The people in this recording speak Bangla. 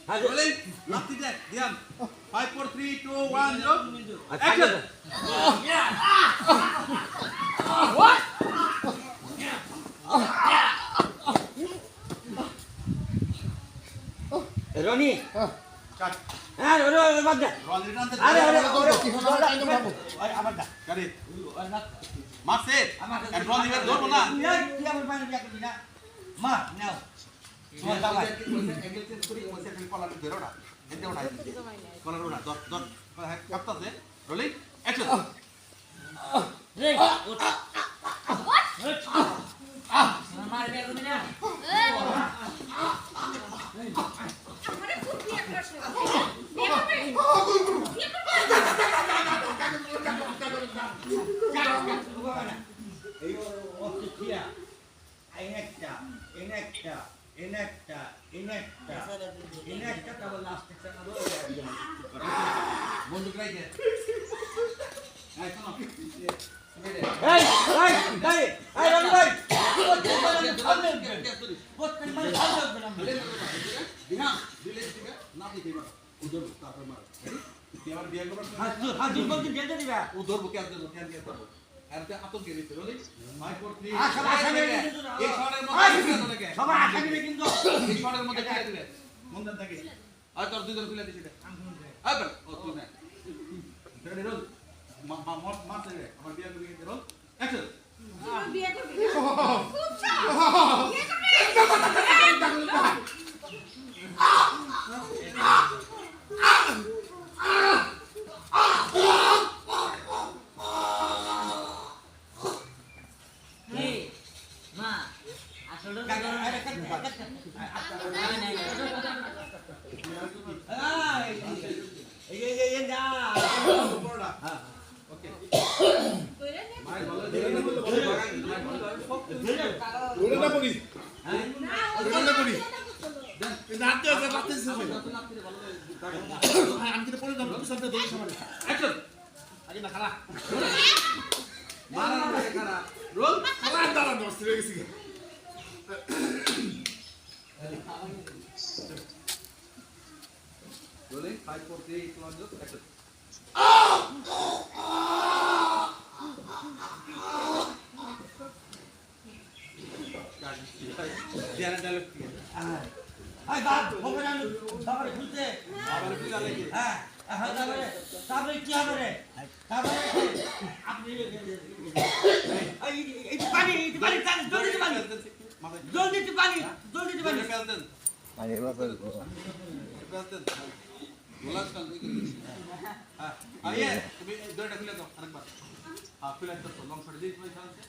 Rolling. Last it. Diam. 5, 4, 3, 2, 1, 0. Action. What? Ronnie. Cut. Ronnie, back there. Rolling on the. Abar da. Got it. Mark it. And rolling it. Don't wanna. Dia bermain dia kena. Ma, now. Semua tahu. Angle change kuri. Masih kali collar itu dah. Ente udah. Collar udah. Dot. Kapta deh. Rolling. Action. Hey. What? Mari dia kena. Inekta double last section ado Mundu try deh. Ayo come on. Hey, Ronnie bhai. Diha, village থেকে না দিতে পারো। উধর তারপর মার। এবার বিয়ে করব। হাত দুটো দিন জেলতে দিবা। উধর বুকে আসবে ধ্যান দিয়ে করব। আর তে আতঙ্ক গেছে রলি। 5 4 3 সবাই আসামি কিন্তু এই শহরের মধ্যে তোকে। সবাই আসামি কিন্তু এই শহরের মধ্যে খেলে দিলে। মন্দার থাকে। আর তোর দুইজন খুলে দিছি দে। আবার ও তুই না। Ready roll. মার রে। আমার বিয়ে করবি কিন্তু রোল। অ্যাকশন। বিয়ে করবি। খুব চাও। বিয়ে করবি। মা আসলে এই যা ওকে কইরে নে। মাই ভালো ওরে না পড়ি না ওরে না পড়ি দেন। নাতে আছে নাতে আছে আমি কি পড়ে যাব সাথে দই সামনে অ্যাকশন আগে না খালা মারা না খারা রোল খালা দাঁড়া নষ্ট হয়ে গেছে রোলিং 5 4 3 2 1 0 অ্যাকশন দিয়ানা ডায়লগ কি আই বাপ ভগবান তারপরে খুলতে আবার কি লাগে হ্যাঁ তারপরে কি হবে রে তারপরে আপনি এই পানি টান জলদি পানি জলদি পানি ফেলতেন পানি বাপের ফেলতেন গোলাপ খান হ্যাঁ আইয়ে তুমি দড়টা খুলে দাও আরেকবার হ্যাঁ খুলে দাও লং শট দিয়ে তুমি চালাচ্ছে